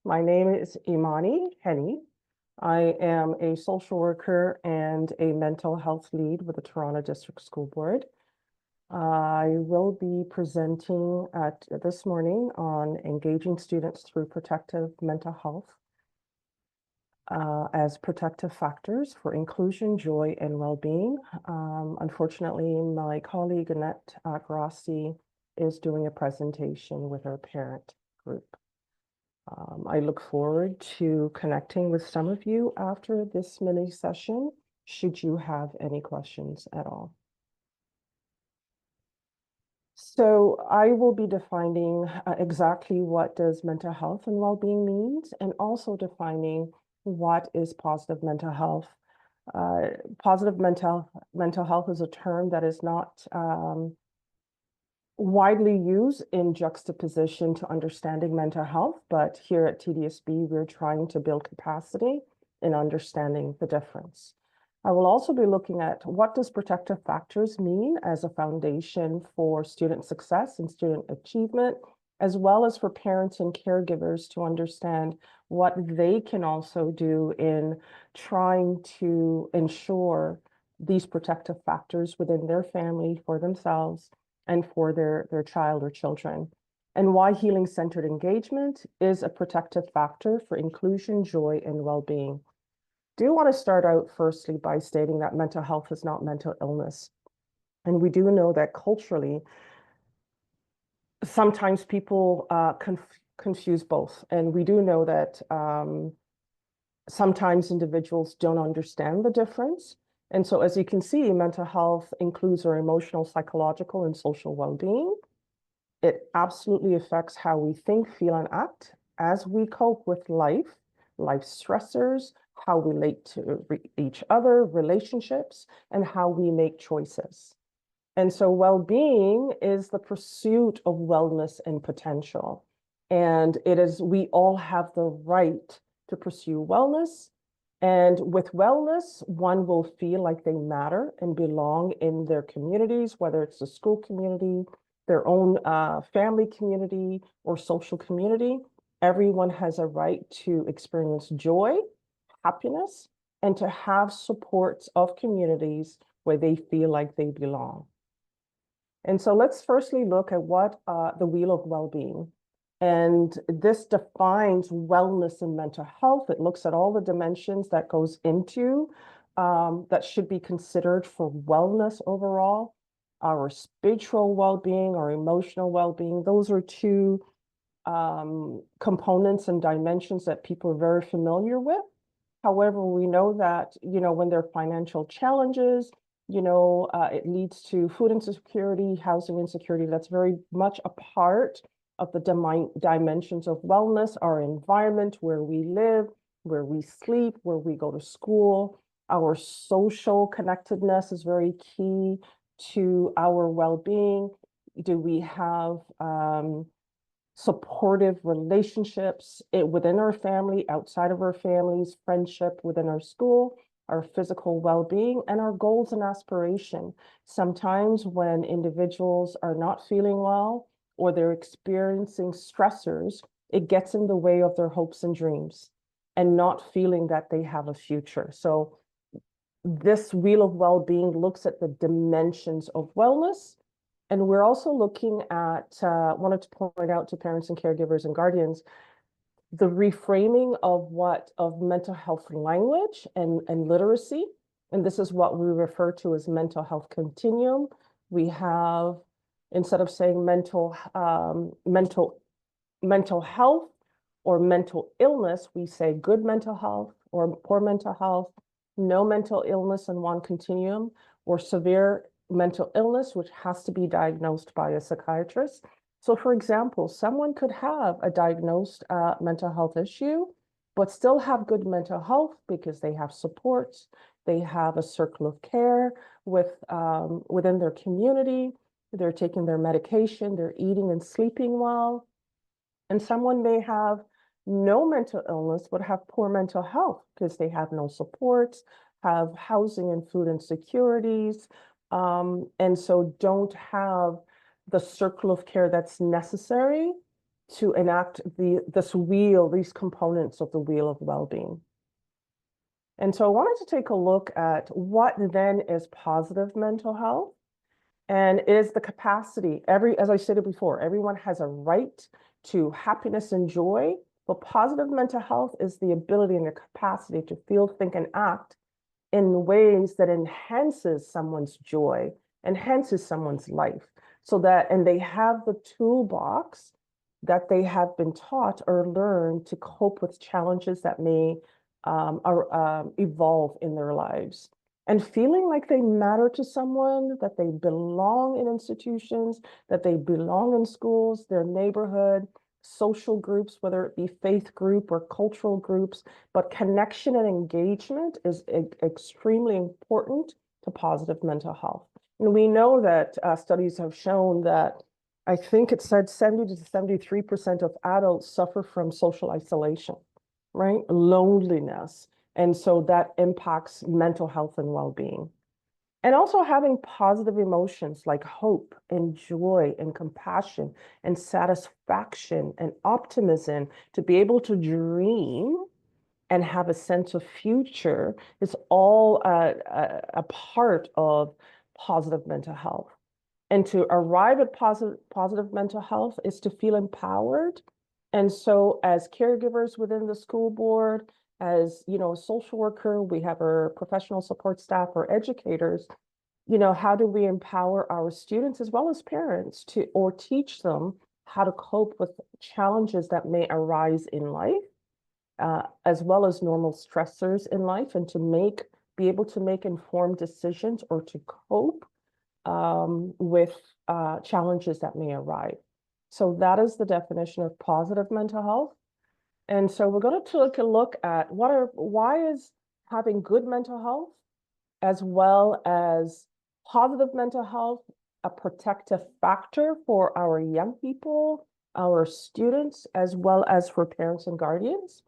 My name is Imani Henny. I am a social worker and a mental health lead with the Toronto District School Board. I will be presenting this morning on engaging students through protective mental health as protective factors for inclusion, joy, and well-being. Unfortunately, my colleague Annette Grassi is doing a presentation with our parent group. I look forward to connecting with some of you after this mini session, should you have any questions at all. So I will be defining exactly what does mental health and well-being means, and also defining what is positive mental health. Positive mental health is a term that is not widely used in juxtaposition to understanding mental health, but here at TDSB, we're trying to build capacity in understanding the difference. I will also be looking at what does protective factors mean as a foundation for student success and student achievement, as well as for parents and caregivers to understand what they can also do in trying to ensure these protective factors within their family, for themselves, and for their child or children, and why healing-centered engagement is a protective factor for inclusion, joy, and well-being. Do want to start out firstly by stating that mental health is not mental illness. And we do know that culturally, sometimes people confuse both. And we do know that sometimes individuals don't understand the difference. And so as you can see, mental health includes our emotional, psychological, and social well-being. It absolutely affects how we think, feel, and act as we cope with life stressors, how we relate to each other, relationships, and how we make choices. And so well-being is the pursuit of wellness and potential. And we all have the right to pursue wellness. And with wellness, one will feel like they matter and belong in their communities, whether it's the school community, their own family community, or social community. Everyone has a right to experience joy, happiness, and to have supports of communities where they feel like they belong. And so let's firstly look at what the Wheel of Well-being. And this defines wellness and mental health. It looks at all the dimensions that goes into that should be considered for wellness overall. Our spiritual well-being, our emotional well-being, those are two components and dimensions that people are very familiar with. However, we know that, when there are financial challenges, it leads to food insecurity, housing insecurity. That's very much a part of the dimensions of wellness, our environment, where we live, where we sleep, where we go to school. Our social connectedness is very key to our well-being. Do we have supportive relationships within our family, outside of our families, friendship within our school, our physical well-being, and our goals and aspiration? Sometimes when individuals are not feeling well or they're experiencing stressors, it gets in the way of their hopes and dreams and not feeling that they have a future. So this Wheel of Well-being looks at the dimensions of wellness. And we're also looking at, wanted to point out to parents and caregivers and guardians, the reframing of mental health language and literacy. And this is what we refer to as mental health continuum. We have, instead of saying mental health or mental illness, we say good mental health or poor mental health, no mental illness in one continuum, or severe mental illness, which has to be diagnosed by a psychiatrist. So for example, someone could have a diagnosed mental health issue, but still have good mental health because they have supports, they have a circle of care within their community, they're taking their medication, they're eating and sleeping well. And someone may have no mental illness, but have poor mental health because they have no supports, have housing and food insecurities, and so don't have the circle of care that's necessary to enact these components of the wheel of well-being. And so I wanted to take a look at what then is positive mental health. And it is the capacity, as I stated before, everyone has a right to happiness and joy, but positive mental health is the ability and the capacity to feel, think, and act in ways that enhances someone's joy, enhances someone's life, and they have the toolbox that they have been taught or learned to cope with challenges that may evolve in their lives. And feeling like they matter to someone, that they belong in institutions, that they belong in schools, their neighborhood, social groups, whether it be faith group or cultural groups, but connection and engagement is extremely important to positive mental health. And we know that studies have shown that I think it said 70 to 73% of adults suffer from social isolation, right? Loneliness. And so that impacts mental health and well-being. And also having positive emotions like hope and joy and compassion and satisfaction and optimism to be able to dream and have a sense of future is all a part of positive mental health. And to arrive at positive mental health is to feel empowered. And so as caregivers within the school board, as a social worker, we have our professional support staff or educators, how do we empower our students as well as parents or teach them how to cope with challenges that may arise in life, as well as normal stressors in life, and be able to make informed decisions or to cope with challenges that may arise. So that is the definition of positive mental health. And so we're going to take a look at why is having good mental health as well as positive mental health a protective factor for our young people, our students, as well as for parents and guardians.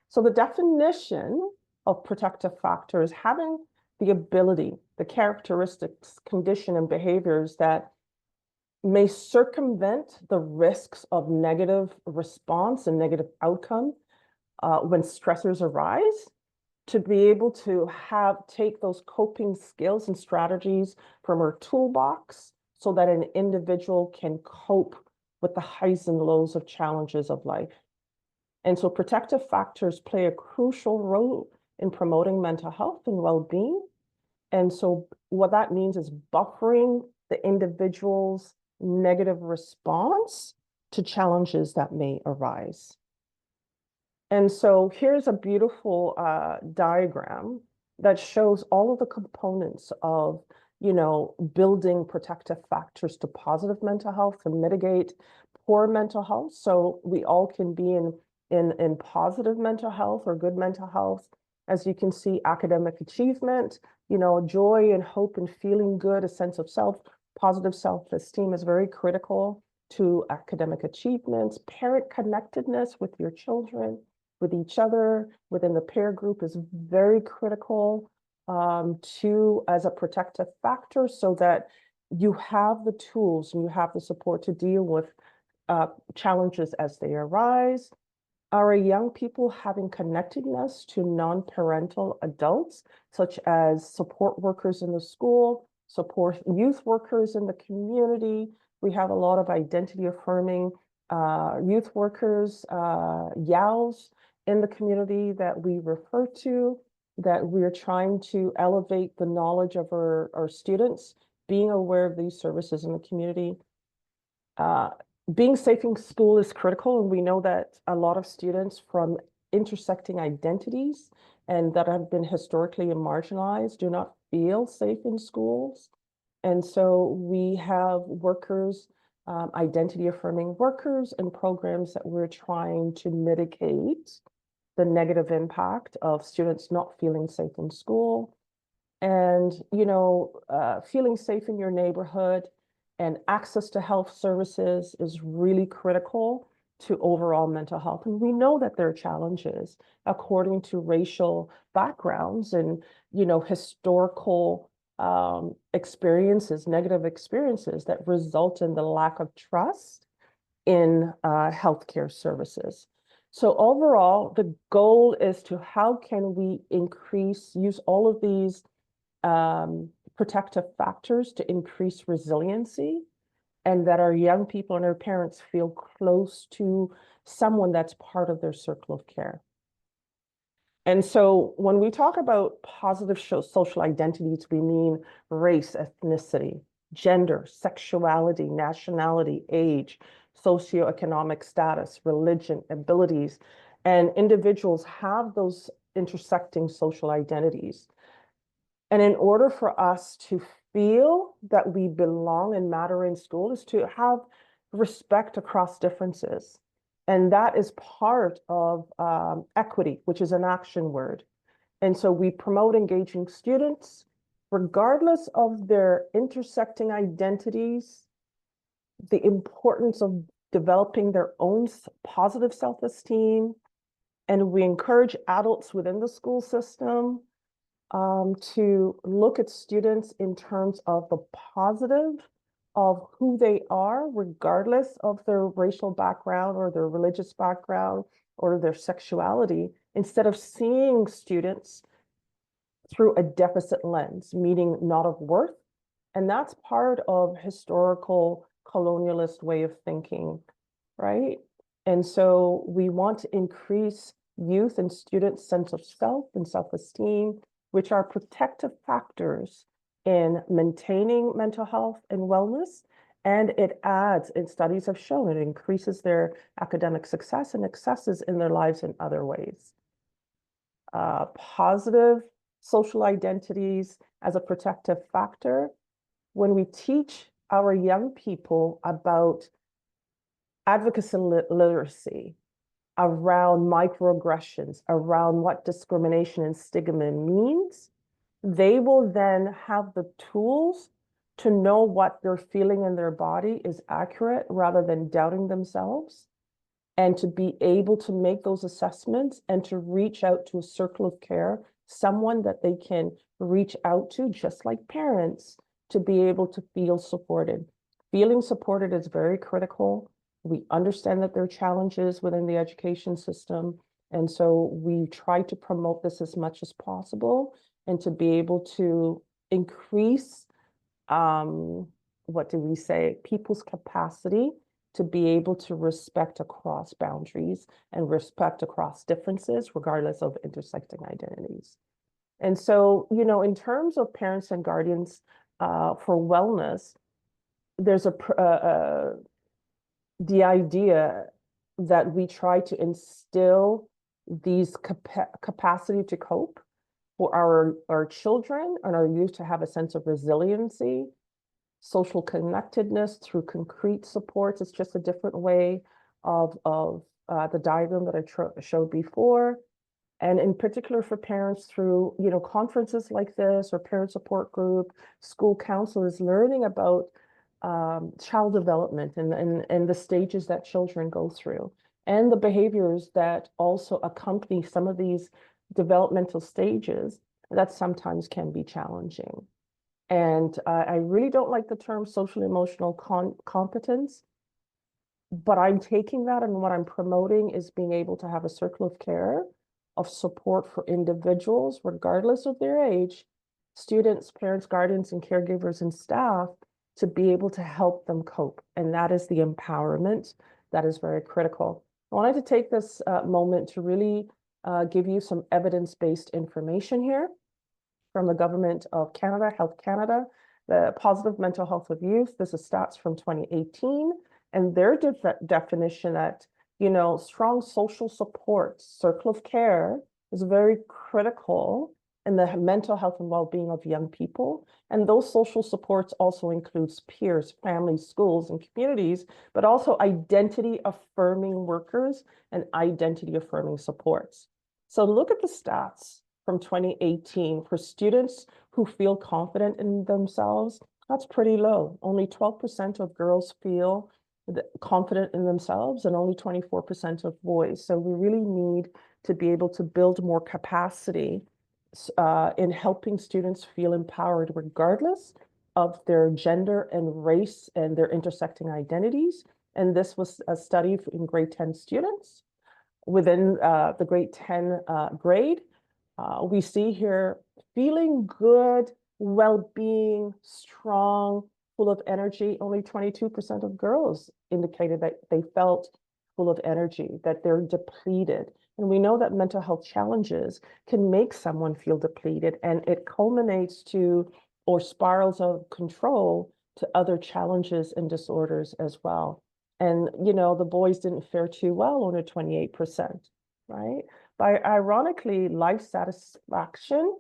So the definition of protective factor is having the ability, the characteristics, condition, and behaviors that may circumvent the risks of negative response and negative outcome when stressors arise, to be able to take those coping skills and strategies from our toolbox so that an individual can cope with the highs and lows of challenges of life. And so protective factors play a crucial role in promoting mental health and well-being. And so what that means is buffering the individual's negative response to challenges that may arise. And so here's a beautiful diagram that shows all of the components of, building protective factors to positive mental health to mitigate poor mental health. So we all can be in positive mental health or good mental health. As you can see, academic achievement, joy and hope and feeling good, a sense of positive self-esteem is very critical to academic achievements. Parent connectedness with your children, with each other, within the peer group is very critical as a protective factor so that you have the tools and you have the support to deal with challenges as they arise. Our young people having connectedness to non-parental adults, such as support workers in the school, support youth workers in the community. We have a lot of identity affirming youth workers, YALs in the community that we refer to, that we're trying to elevate the knowledge of our students, being aware of these services in the community. Being safe in school is critical, and we know that a lot of students from intersecting identities and that have been historically marginalized do not feel safe in schools. And so we have workers, identity affirming workers and programs that we're trying to mitigate the negative impact of students not feeling safe in school. And, feeling safe in your neighborhood and access to health services is really critical to overall mental health. And we know that there are challenges according to racial backgrounds and, historical experiences, negative experiences that result in the lack of trust in healthcare services. So overall, the goal is to how can we use all of these protective factors to increase resiliency, and that our young people and our parents feel close to someone that's part of their circle of care. And so when we talk about positive social identities, we mean race, ethnicity, gender, sexuality, nationality, age, socioeconomic status, religion, abilities, and individuals have those intersecting social identities. And in order for us to feel that we belong and matter in school is to have respect across differences. And that is part of equity, which is an action word. And so we promote engaging students, regardless of their intersecting identities, the importance of developing their own positive self-esteem. And we encourage adults within the school system to look at students in terms of the positive of who they are, regardless of their racial background or their religious background or their sexuality, instead of seeing students through a deficit lens, meaning not of worth. And that's part of historical colonialist way of thinking, right? And so we want to increase youth and students' sense of self and self-esteem, which are protective factors in maintaining mental health and wellness. And it adds, and studies have shown, it increases their academic success and successes in their lives in other ways. Positive social identities as a protective factor. When we teach our young people about advocacy literacy, around microaggressions, around what discrimination and stigma means, they will then have the tools to know what they're feeling in their body is accurate rather than doubting themselves, and to be able to make those assessments and to reach out to a circle of care, someone that they can reach out to, just like parents, to be able to feel supported. Feeling supported is very critical. We understand that there are challenges within the education system, and so we try to promote this as much as possible and to be able to increase, what do we say, people's capacity to be able to respect across boundaries and respect across differences, regardless of intersecting identities. And so, you know, in terms of parents and guardians for wellness, there's the idea that we try to instill these capacity to cope for our children and our youth to have a sense of resiliency, social connectedness through concrete supports. It's just a different way of the diagram that I showed before. And in particular for parents through, you know, conferences like this or parent support group, school counselors learning about child development and the stages that children go through and the behaviors that also accompany some of these developmental stages that sometimes can be challenging. And I really don't like the term social emotional competence, but I'm taking that, and what I'm promoting is being able to have a circle of care of support for individuals, regardless of their age, students, parents, guardians, and caregivers and staff, to be able to help them cope. And that is the empowerment that is very critical. I wanted to take this moment to really give you some evidence-based information here from the Government of Canada, Health Canada, the positive mental health of youth. This is stats from 2018, and their definition that, you know, strong social support, circle of care is very critical in the mental health and well-being of young people. And those social supports also includes peers, families, schools, and communities, but also identity affirming workers and identity affirming supports. So look at the stats from 2018 for students who feel confident in themselves. That's pretty low. Only 12% of girls feel confident in themselves and only 24% of boys. So we really need to be able to build more capacity in helping students feel empowered regardless of their gender and race and their intersecting identities, And this was a study in grade 10 students. Within the grade 10 grade, we see here feeling good, well-being, strong, full of energy. Only 22% of girls indicated that they felt full of energy, that they're depleted. And we know that mental health challenges can make someone feel depleted, and it culminates to or spirals of control to other challenges and disorders as well. And, you know, the boys didn't fare too well, only 28%, right? But ironically, life satisfaction,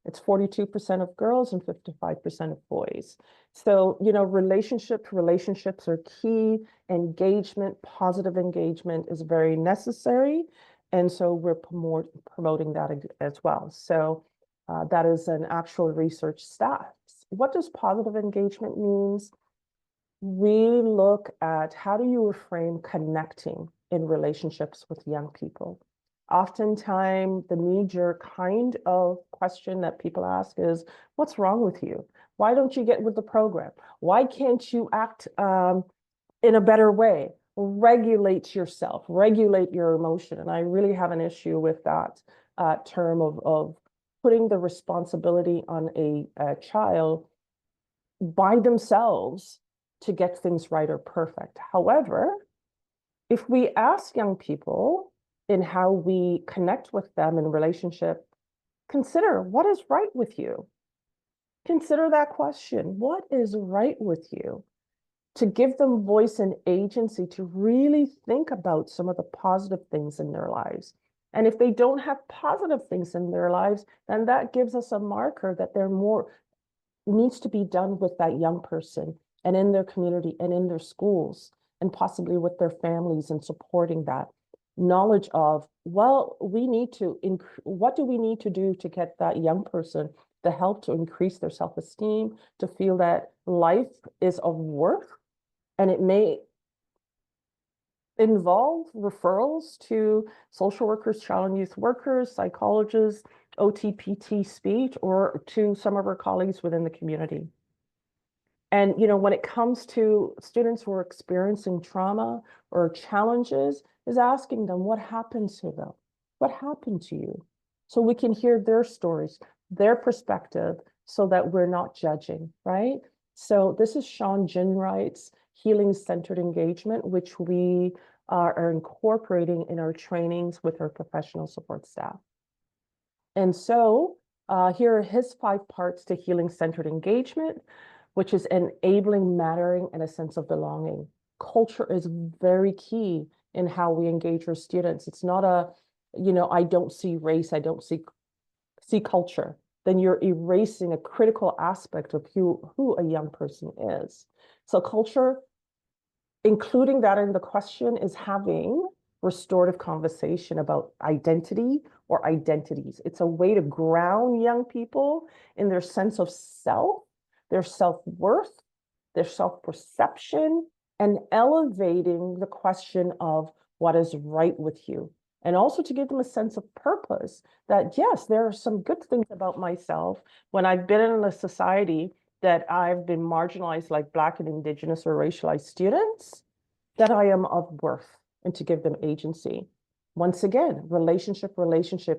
it's 42% of girls and 55% of boys. So, you know, relationships are key. Engagement, positive engagement is very necessary. And so we're promoting that as well. So that is an actual research stats. What does positive engagement means? We look at how do you reframe connecting in relationships with young people. Oftentimes, the knee-jerk kind of question that people ask is, what's wrong with you? Why don't you get with the program? Why can't you act in a better way? Regulate yourself, regulate your emotion. And I really have an issue with that term of putting the responsibility on a child by themselves to get things right or perfect. However, if we ask young people in how we connect with them in relationship, consider what is right with you. Consider that question. What is right with you? To give them voice and agency to really think about some of the positive things in their lives. And if they don't have positive things in their lives, then that gives us a marker that there more needs to be done with that young person and in their community and in their schools and possibly with their families and supporting that knowledge of, well, what do we need to do to get that young person the help to increase their self-esteem, to feel that life is of worth, and it may involve referrals to social workers, child and youth workers, psychologists, OTPT speech, or to some of our colleagues within the community. And, you know, when it comes to students who are experiencing trauma or challenges, is asking them, what happened to them? What happened to you? So we can hear their stories, their perspective, so that we're not judging, right? So this is Sean Ginwright's healing-centered engagement, which we are incorporating in our trainings with our professional support staff. And so here are his 5 parts to healing-centered engagement, which is enabling mattering and a sense of belonging. Culture is very key in how we engage our students. It's not a, you know, I don't see race, I don't see culture. Then you're erasing a critical aspect of who a young person is. So culture, including that in the question, is having restorative conversation about identity or identities. It's a way to ground young people in their sense of self, their self-worth, their self-perception, and elevating the question of what is right with you. And also to give them a sense of purpose that, yes, there are some good things about myself when I've been in a society that I've been marginalized, like Black and Indigenous or racialized students, that I am of worth, and to give them agency. Once again, relationship,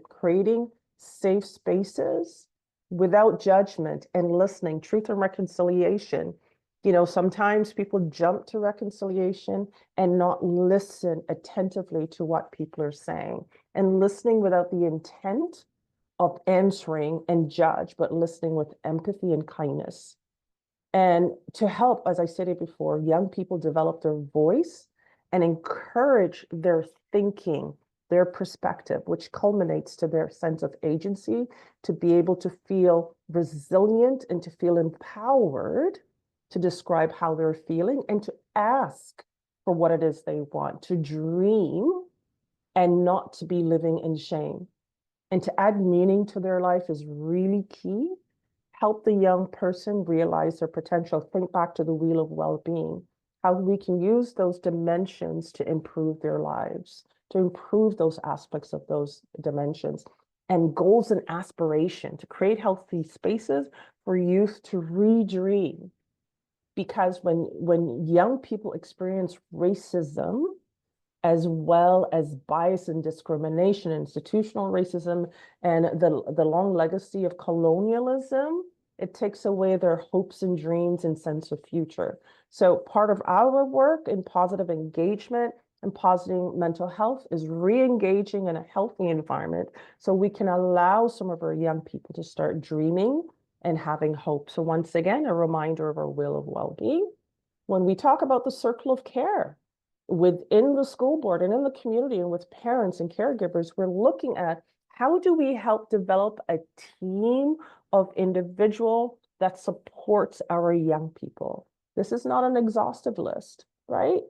creating safe spaces without judgment and listening, truth and reconciliation. You know, sometimes people jump to reconciliation and not listen attentively to what people are saying, and listening without the intent of answering and judge, but listening with empathy and kindness. And to help, as I stated before, young people develop their voice and encourage their thinking, their perspective, which culminates to their sense of agency, to be able to feel resilient and to feel empowered to describe how they're feeling and to ask for what it is they want, to dream and not to be living in shame. And to add meaning to their life is really key. Help the young person realize their potential. Think back to the wheel of well-being, how we can use those dimensions to improve their lives, to improve those aspects of those dimensions, and goals and aspiration, to create healthy spaces for youth to redream because when young people experience racism, as well as bias and discrimination, institutional racism, and the long legacy of colonialism, it takes away their hopes and dreams and sense of future. So part of our work in positive engagement and positive mental health is re-engaging in a healthy environment so we can allow some of our young people to start dreaming and having hope. So once again, a reminder of our wheel of well-being. When we talk about the circle of care, within the school board and in the community and with parents and caregivers, we're looking at how do we help develop a team of individual that supports our young people. This is not an exhaustive list, right?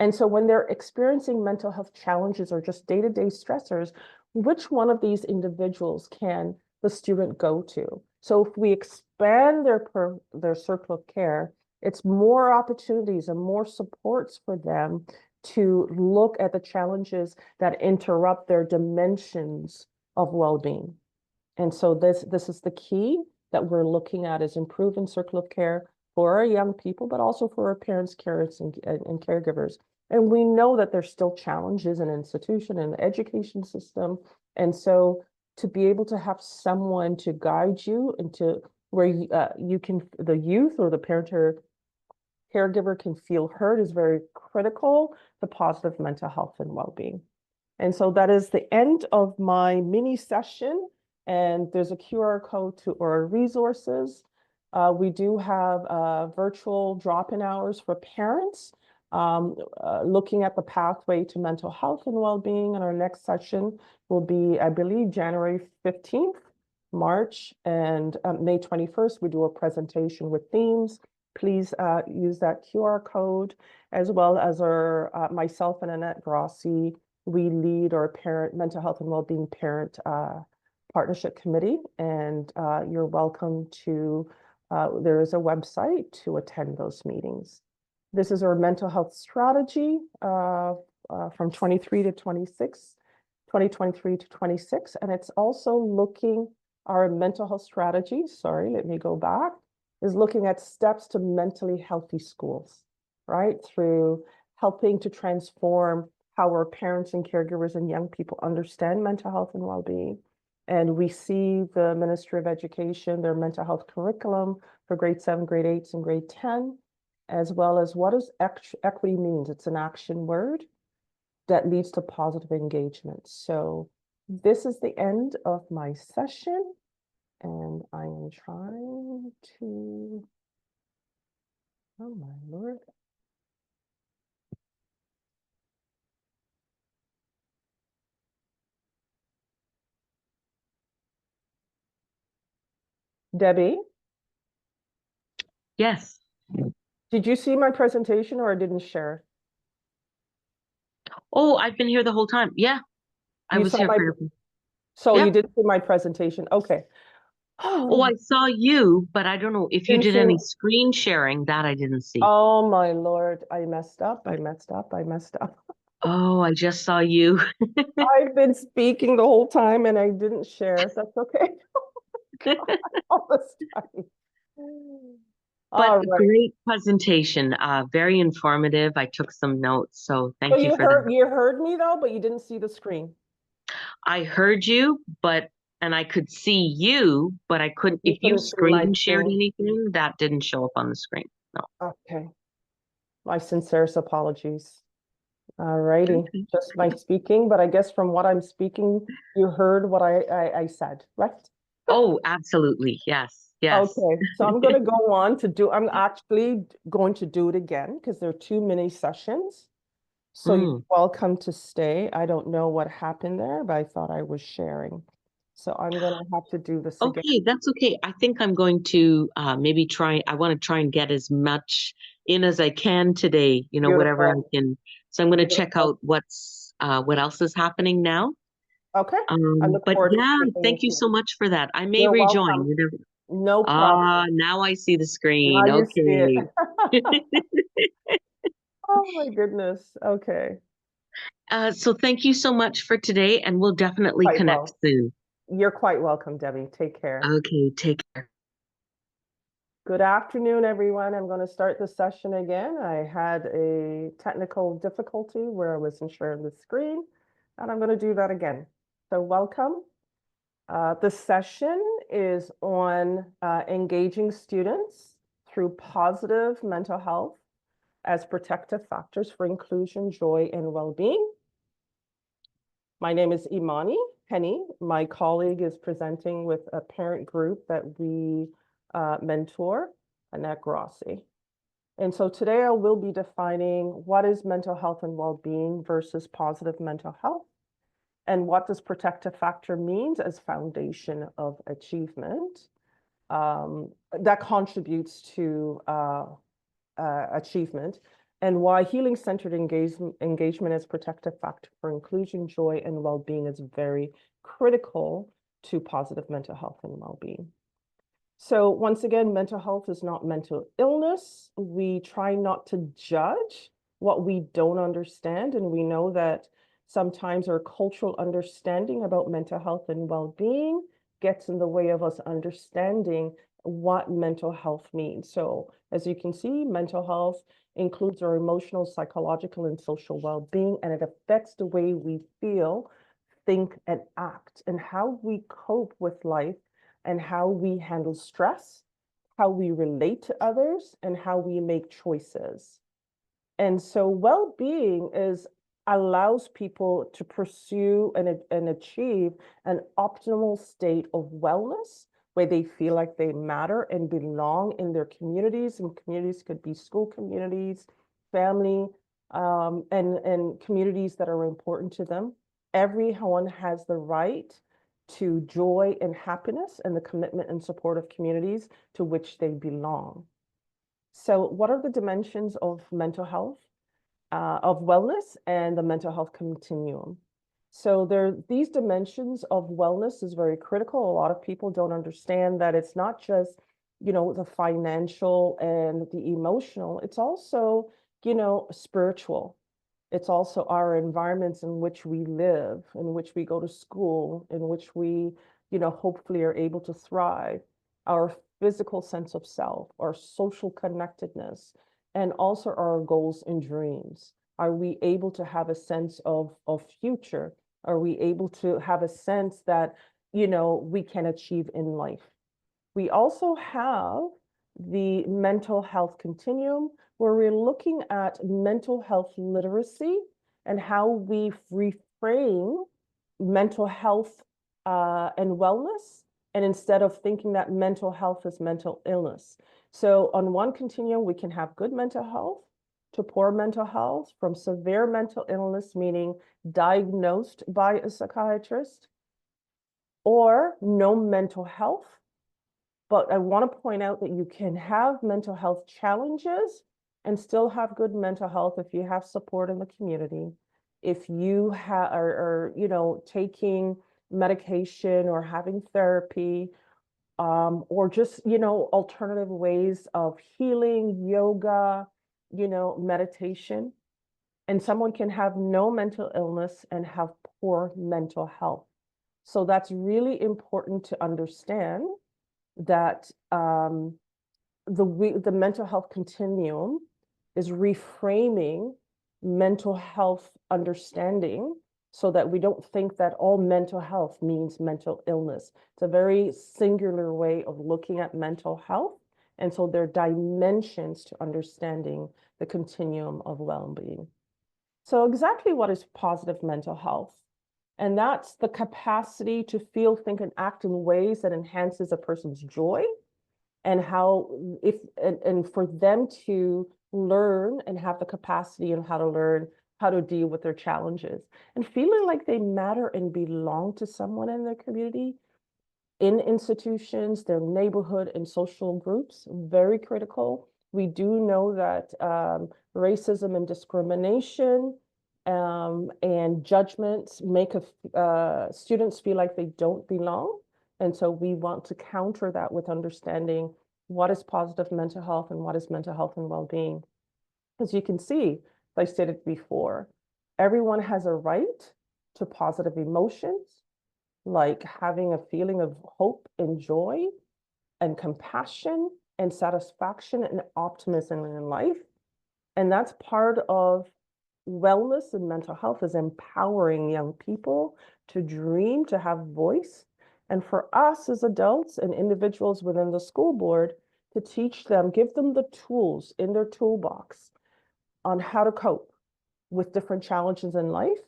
And so when they're experiencing mental health challenges or just day-to-day stressors, which one of these individuals can the student go to? So if we expand their circle of care, it's more opportunities and more supports for them to look at the challenges that interrupt their dimensions of well-being. And so this is the key that we're looking at, is improving circle of care for our young people, but also for our parents, carers, and caregivers. And we know that there's still challenges in institution and the education system. And so to be able to have someone to guide you into where you can, the youth or the parent or caregiver can feel heard, is very critical to positive mental health and well-being. And so that is the end of my mini session. And there's a QR code to our resources. We do have virtual drop-in hours for parents, looking at the pathway to mental health and well-being. And our next session will be, I believe, January 15th, March, and May 21st. We do a presentation with themes. Please use that QR code, as well as our myself and Annette Grossi. We lead our parent mental health and well-being parent partnership committee, and you're welcome to, there is a website to attend those meetings. This is our mental health strategy from 23 to 26, 2023 to 26, and it's also looking, our mental health strategy, sorry, let me go back, is looking at steps to mentally healthy schools, right? Through helping to transform how our parents and caregivers and young people understand mental health and well-being. And we see the Ministry of Education, their mental health curriculum for grade 7, grade 8, and grade 10, as well as what does equity means. It's an action word that leads to positive engagement. So this is the end of my session. And I am trying to, oh my Lord. Debbie, Yes. did you see my presentation or I didn't share? Oh, I've been here the whole time. Yeah, I You was saw here my, for your. so Yeah. you did see my presentation. Okay. Oh, I saw you, but I don't know if you Didn't did see, any screen sharing. That I didn't see. oh my Lord, I messed up. I messed up. I messed up. Oh, I just saw you. I've been speaking the whole time and I didn't share. So that's okay. All this time. But All right. great presentation. Very informative. I took some notes, so So thank you for that. you heard me though, but you didn't see the screen. I heard you, and I could see you, but I couldn't. You If you couldn't see my screen shared screen. anything, that didn't show up on the screen. No. Okay. My sincerest apologies. All righty. Okay. Just my speaking, but I guess from what I'm speaking, you heard what I said, right? Oh, absolutely. Yes. Yes. Okay, so I'm going to go on to do, I'm actually going to do it again because there are two mini sessions. So you're Mm. welcome to stay. I don't know what happened there, but I thought I was sharing. So I'm going to have to do this again. Okay, that's okay. I think I'm going to maybe try. I want to try and get as much in as I can today. Whatever I Beautiful. can. So I'm going to check Beautiful. out what else is happening now. Okay. I look But forward to yeah, speaking thank with you you. so much for that. I may You're rejoin. welcome. No problem. Now I see the Now screen. you see it. Okay. Oh my goodness. Okay. So thank you so much for today, and we'll definitely Quite connect well. soon. You're quite welcome, Debbie. Take care. Okay, take care. Good afternoon, everyone. I'm going to start the session again. I had a technical difficulty where I wasn't sharing the screen, and I'm going to do that again. So welcome. This session is on engaging students through positive mental health as protective factors for inclusion, joy, and well-being. My name is Imani Penny. My colleague is presenting with a parent group that we mentor, Annette Grossi. And so today I will be defining what is mental health and well-being versus positive mental health, and what does protective factor means as foundation of achievement that contributes to achievement, and why healing-centered engagement as protective factor for inclusion, joy, and well-being is very critical to positive mental health and well-being. So once again, mental health is not mental illness. We try not to judge what we don't understand, and we know that sometimes our cultural understanding about mental health and well-being gets in the way of us understanding what mental health means. So as you can see, mental health includes our emotional, psychological, and social well-being, and it affects the way we feel, think, and act, and how we cope with life, and how we handle stress, how we relate to others, and how we make choices. And so well-being allows people to pursue and achieve an optimal state of wellness where they feel like they matter and belong in their communities. And communities could be school communities, family, and communities that are important to them. Everyone has the right to joy and happiness and the commitment and support of communities to which they belong. So what are the dimensions of mental health, of wellness, and the mental health continuum? So these dimensions of wellness is very critical. A lot of people don't understand that it's not just, the financial and the emotional, it's also, spiritual. It's also our environments in which we live, in which we go to school, in which we, hopefully are able to thrive, our physical sense of self, our social connectedness, and also our goals and dreams. Are we able to have a sense of future? Are we able to have a sense that, we can achieve in life? We also have the mental health continuum, where we're looking at mental health literacy and how we reframe mental health and wellness, and instead of thinking that mental health is mental illness. So on one continuum, we can have good mental health to poor mental health, from severe mental illness, meaning diagnosed by a psychiatrist, or no mental health. But I want to point out that you can have mental health challenges and still have good mental health if you have support in the community, if you are taking medication or having therapy, or just, alternative ways of healing, yoga, meditation. And someone can have no mental illness and have poor mental health. So that's really important to understand, that the mental health continuum is reframing mental health understanding, so that we don't think that all mental health means mental illness. It's a very singular way of looking at mental health. And so there are dimensions to understanding the continuum of well-being. So exactly what is positive mental health? And that's the capacity to feel, think, and act in ways that enhances a person's joy, and for them to learn and have the capacity of how to learn how to deal with their challenges, and feeling like they matter and belong to someone in their community, in institutions, their neighborhood, and social groups. Very critical. We do know that racism and discrimination and judgments make students feel like they don't belong. And so we want to counter that with understanding what is positive mental health and what is mental health and well-being. As you can see, as I stated before, everyone has a right to positive emotions, like having a feeling of hope and joy and compassion and satisfaction and optimism in life. And that's part of wellness and mental health, is empowering young people to dream, to have voice. And for us as adults and individuals within the school board to teach them, give them the tools in their toolbox on how to cope with different challenges in life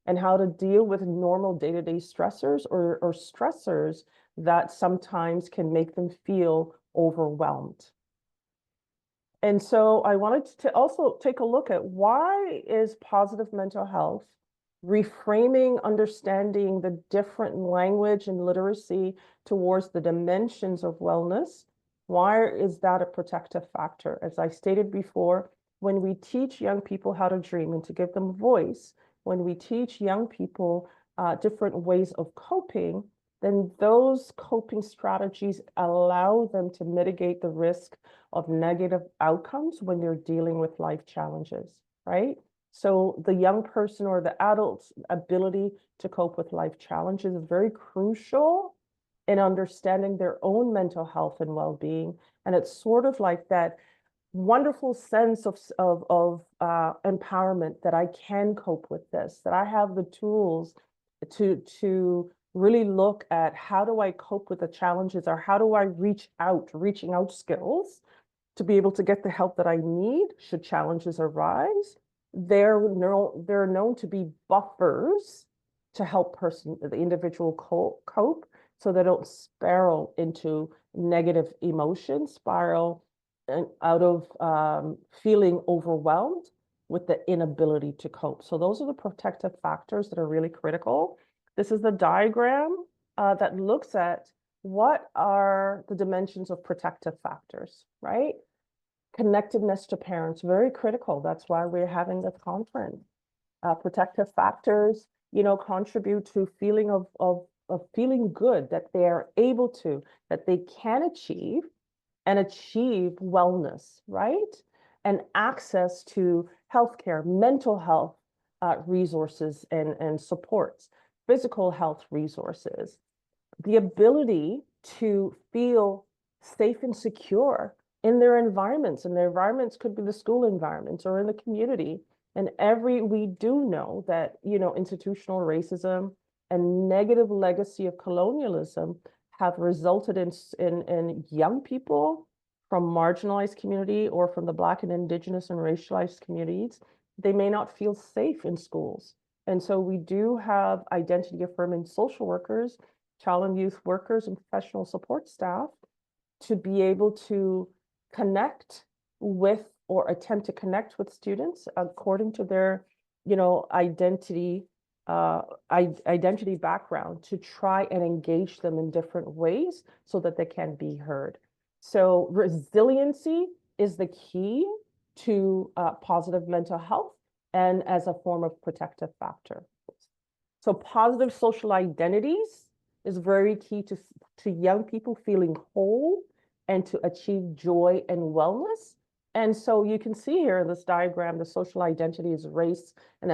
and how to deal with normal day-to-day stressors or stressors that sometimes can make them feel overwhelmed. And so I wanted to also take a look at, why is positive mental health reframing, understanding the different language and literacy towards the dimensions of wellness? Why is that a protective factor? As I stated before, when we teach young people how to dream and to give them voice, when we teach young people different ways of coping, then those coping strategies allow them to mitigate the risk of negative outcomes when they're dealing with life challenges, right? So the young person or the adult's ability to cope with life challenges is very crucial in understanding their own mental health and well-being. And it's sort of like that wonderful sense of empowerment, that I can cope with this, that I have the tools to really look at, how do I cope with the challenges, or how do I reaching out skills to be able to get the help that I need should challenges arise. They're known to be buffers to help the individual cope, so they don't spiral into negative emotions, spiral and out of feeling overwhelmed with the inability to cope. So those are the protective factors that are really critical. This is the diagram that looks at what are the dimensions of protective factors, right? Connectedness to parents, very critical. That's why we're having this conference. Protective factors, contribute to feeling of feeling good, that they are able to, that they can achieve wellness, right? And access to healthcare, mental health resources and supports, physical health resources, the ability to feel safe and secure in their environments. And their environments could be the school environments or in the community. And we do know that, institutional racism and negative legacy of colonialism have resulted in young people from marginalized community or from the Black and Indigenous and racialized communities. They may not feel safe in schools. And so we do have identity affirming social workers, child and youth workers, and professional support staff to be able to connect with, or attempt to connect with, students according to their, identity background, to try and engage them in different ways so that they can be heard. So resiliency is the key to positive mental health, and as a form of protective factor. So positive social identities is very key to young people feeling whole and to achieve joy and wellness. And so you can see here in this diagram, the social identity is race and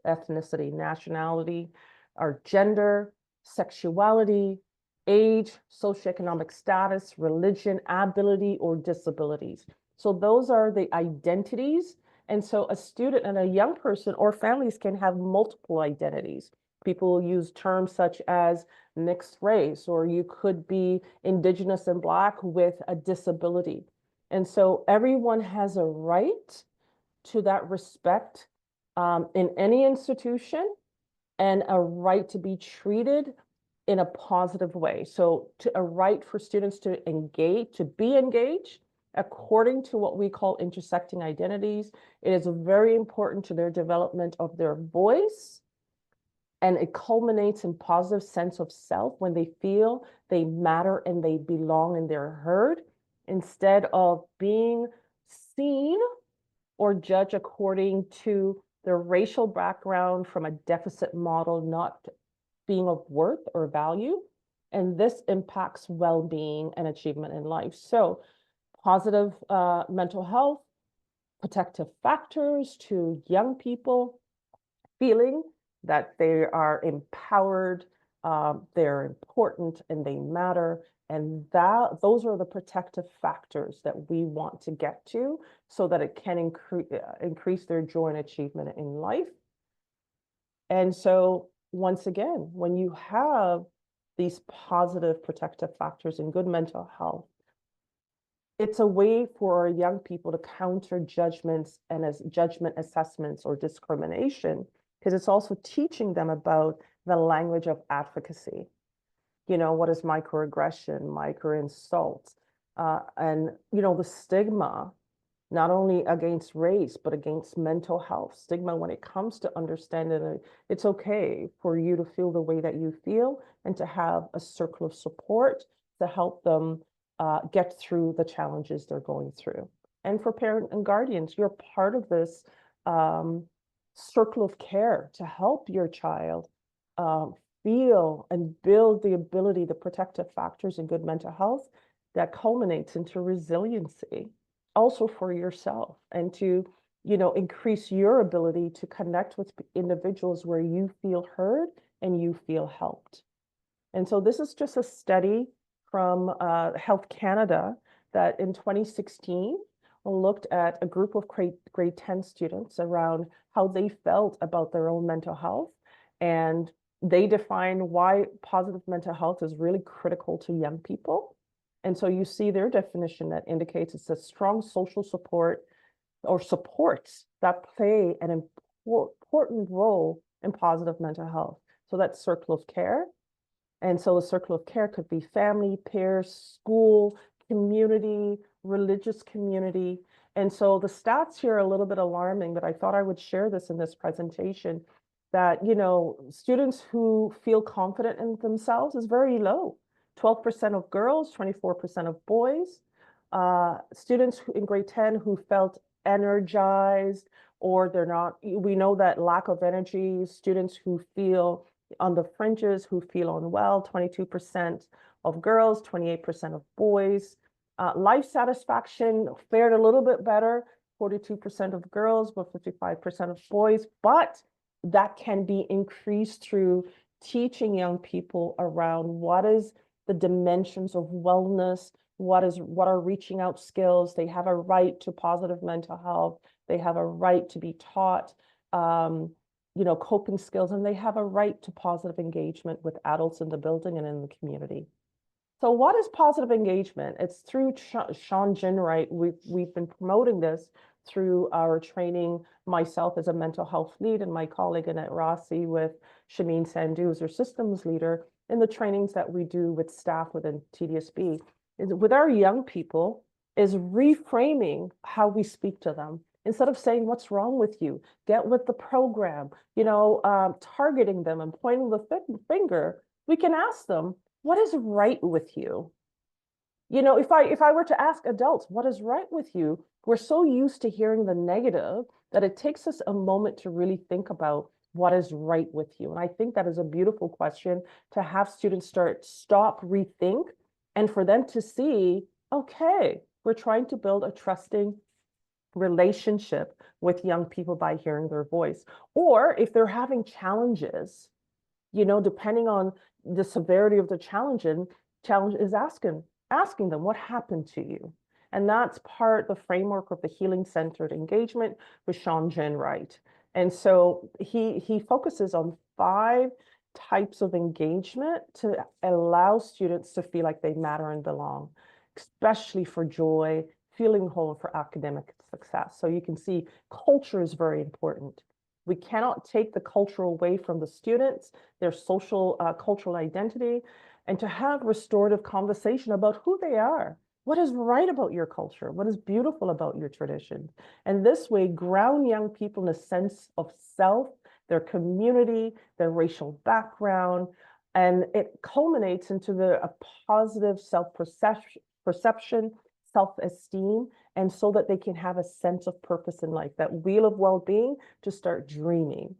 ethnicity, nationality, or gender, sexuality, age, socioeconomic status, religion, ability, or disabilities. So those are the identities. And so a student and a young person or families can have multiple identities. People use terms such as mixed race, or you could be Indigenous and Black with a disability. And so everyone has a right to that respect in any institution, and a right to be treated in a positive way. So a right for students to be engaged according to what we call intersecting identities. It is very important to their development of their voice, and it culminates in positive sense of self when they feel they matter and they belong and they're heard, instead of being seen or judged according to their racial background from a deficit model, not being of worth or value. And this impacts well-being and achievement in life. So positive mental health, protective factors to young people, feeling that they are empowered they're important and they matter. And those are the protective factors that we want to get to so that it can increase their joy and achievement in life. And so once again, when you have these positive protective factors and good mental health, it's a way for our young people to counter judgments and as judgment assessments or discrimination, because it's also teaching them about the language of advocacy. You know, what is microaggression, micro insults, and, you know, the stigma, not only against race, but against mental health, stigma when it comes to understanding that it's okay for you to feel the way that you feel and to have a circle of support to help them get through the challenges they're going through. And for parents and guardians, you're part of this circle of care to help your child feel and build the ability, the protective factors and good mental health that culminates into resiliency, also for yourself, and to, you know, increase your ability to connect with individuals where you feel heard and you feel helped. And so this is just a study from Health Canada that in 2016 looked at a group of grade 10 students around how they felt about their own mental health. And they define why positive mental health is really critical to young people. And so you see their definition that indicates it's a strong social support or supports that play an important role in positive mental health. So that's circle of care. And so the circle of care could be family, peers, school, community, religious community. And so the stats here are a little bit alarming, but I thought I would share this in this presentation that, you know, students who feel confident in themselves is very low. 12% of girls, 24% of boys. Students in grade 10 who felt energized or they're not, we know that lack of energy, students who feel on the fringes, who feel unwell, 22% of girls, 28% of boys. Life satisfaction fared a little bit better, 42% of girls, but 55% of boys, but that can be increased through teaching young people around what is the dimensions of wellness, what are reaching out skills. They have a right to positive mental health. They have a right to be taught, you know, coping skills, and they have a right to positive engagement with adults in the building and in the community. So what is positive engagement? It's through Sean Ginwright. We've been promoting this through our training, myself as a mental health lead and my colleague Annette Rossi with Shameen Sandhu as our systems leader in the trainings that we do with staff within TDSB. Is with our young people is reframing how we speak to them. Instead of saying, what's wrong with you? Get with the program, you know, targeting them and pointing the finger. We can ask them, what is right with you? You know, if I were to ask adults, what is right with you? We're so used to hearing the negative that it takes us a moment to really think about what is right with you. And I think that is a beautiful question to have students stop, rethink, and for them to see, okay, we're trying to build a trusting relationship with young people by hearing their voice. Or if they're having challenges, you know, depending on the severity of the challenge is asking them, what happened to you? And that's part of the framework of the healing-centered engagement with Sean Ginwright. And so he focuses on 5 types of engagement to allow students to feel like they matter and belong, especially for joy, feeling whole, for academic success. So you can see culture is very important. We cannot take the culture away from the students, their social, cultural identity, and to have restorative conversation about who they are. What is right about your culture? What is beautiful about your tradition? And this way, ground young people in a sense of self, their community, their racial background, and it culminates into a positive self-perception, self-esteem, and so that they can have a sense of purpose in life, that wheel of well-being to start dreaming.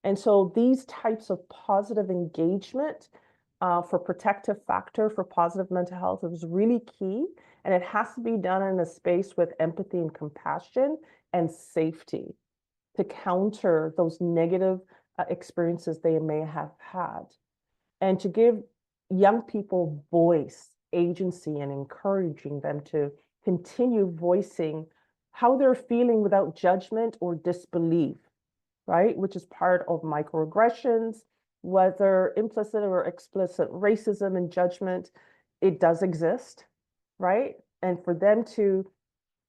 And so these types of positive engagement for protective factor for positive mental health is really key. And it has to be done in a space with empathy and compassion and safety to counter those negative experiences they may have had. and to give young people voice, agency, and encouraging them to continue voicing how they're feeling without judgment or disbelief, right? Which is part of microaggressions, whether implicit or explicit racism and judgment, it does exist, right? And for them to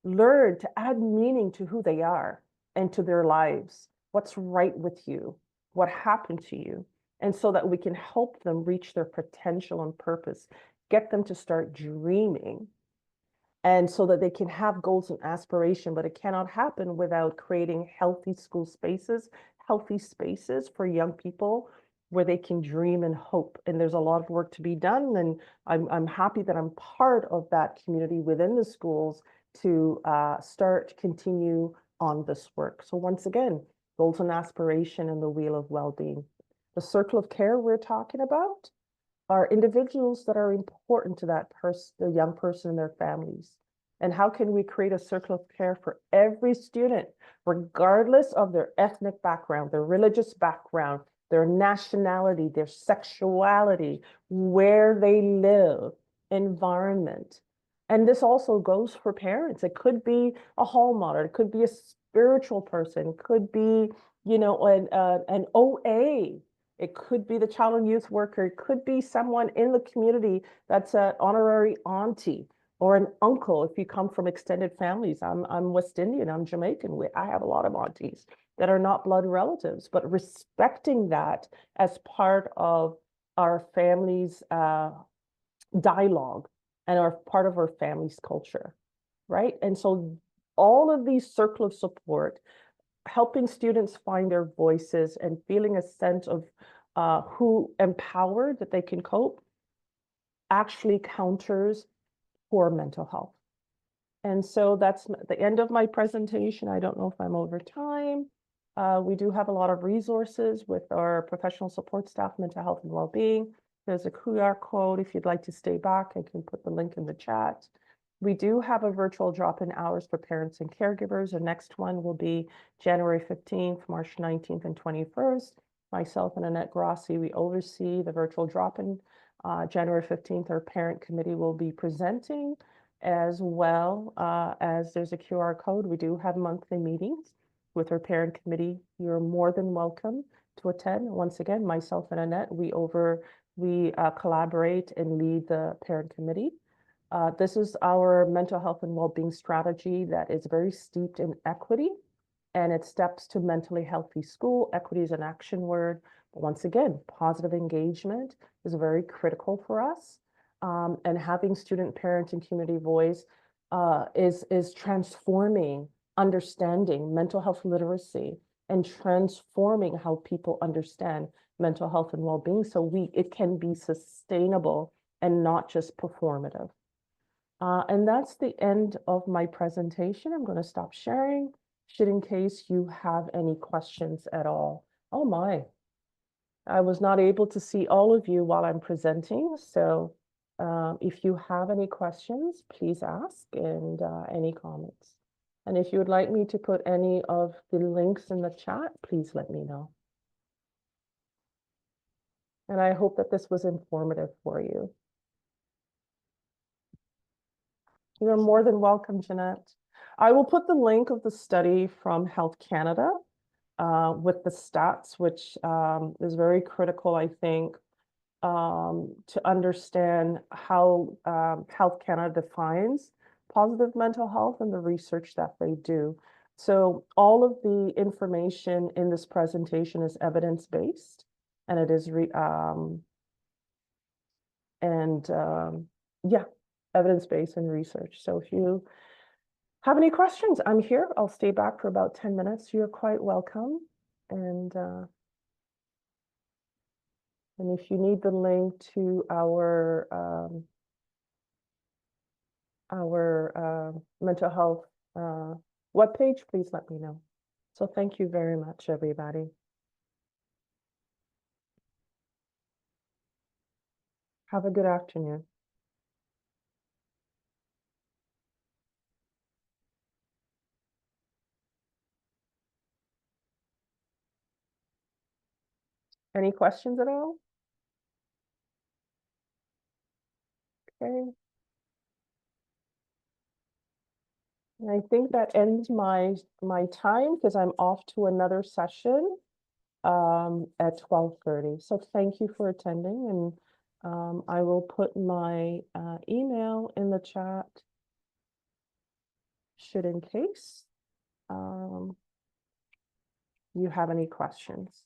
learn to add meaning to who they are and to their lives. What's right with you? What happened to you? And so that we can help them reach their potential and purpose, get them to start dreaming, and so that they can have goals and aspiration. But it cannot happen without creating healthy school spaces, healthy spaces for young people where they can dream and hope. And there's a lot of work to be done. And I'm happy that I'm part of that community within the schools to continue on this work. So once again, goals and aspiration and the wheel of well-being. The circle of care we're talking about are individuals that are important to that person, the young person and their families. And how can we create a circle of care for every student, regardless of their ethnic background, their religious background, their nationality, their sexuality, where they live, environment. And this also goes for parents. It could be a hall monitor, it could be a spiritual person, it could be, an OA. It could be the child and youth worker. It could be someone in the community that's an honorary auntie or an uncle if you come from extended families. I'm West Indian, I'm Jamaican. I have a lot of aunties that are not blood relatives, but respecting that as part of our family's dialogue and are part of our family's culture, right? And so all of these circle of support, helping students find their voices and feeling a sense of who empowered that they can cope, actually counters poor mental health. And so that's the end of my presentation. I don't know if I'm over time. We do have a lot of resources with our professional support staff, mental health and well-being. There's a QR code. If you'd like to stay back, I can put the link in the chat. We do have a virtual drop-in hours for parents and caregivers. The next one will be January 15th, March 19th, and 21st. Myself and Annette Grossi, we oversee the virtual drop-in. January 15th, our parent committee will be presenting, as well as there's a QR code. We do have monthly meetings with our parent committee. You're more than welcome to attend. Once again, myself and Annette, we collaborate and lead the parent committee. This is our mental health and well-being strategy that is very steeped in equity, and it steps to mentally healthy school. Equity is an action word. But once again, positive engagement is very critical for us. And having student, parent, and community voice is transforming understanding mental health literacy and transforming how people understand mental health and well-being, so it can be sustainable and not just performative. And that's the end of my presentation. I'm going to stop sharing, in case you have any questions at all. Oh my, I was not able to see all of you while I'm presenting. So if you have any questions, please ask, and any comments. And if you would like me to put any of the links in the chat, please let me know. And I hope that this was informative for you. You're more than welcome, Jeanette. I will put the link of the study from Health Canada with the stats, which is very critical, I think, to understand how Health Canada defines positive mental health and the research that they do. So all of the information in this presentation is evidence-based, and it is yeah, evidence-based and research. So if you have any questions, I'm here. I'll stay back for about 10 minutes. You're quite welcome. And if you need the link to our mental health webpage, please let me know. So thank you very much, everybody. Have a good afternoon. Any questions at all? Okay. And I think that ends my time because I'm off to another session at 12:30. So thank you for attending, and I will put my email in the chat should in case you have any questions.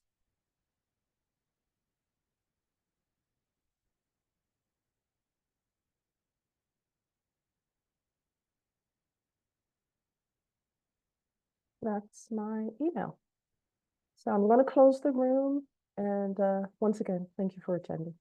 That's my email. So I'm going to close the room, and once again, thank you for attending.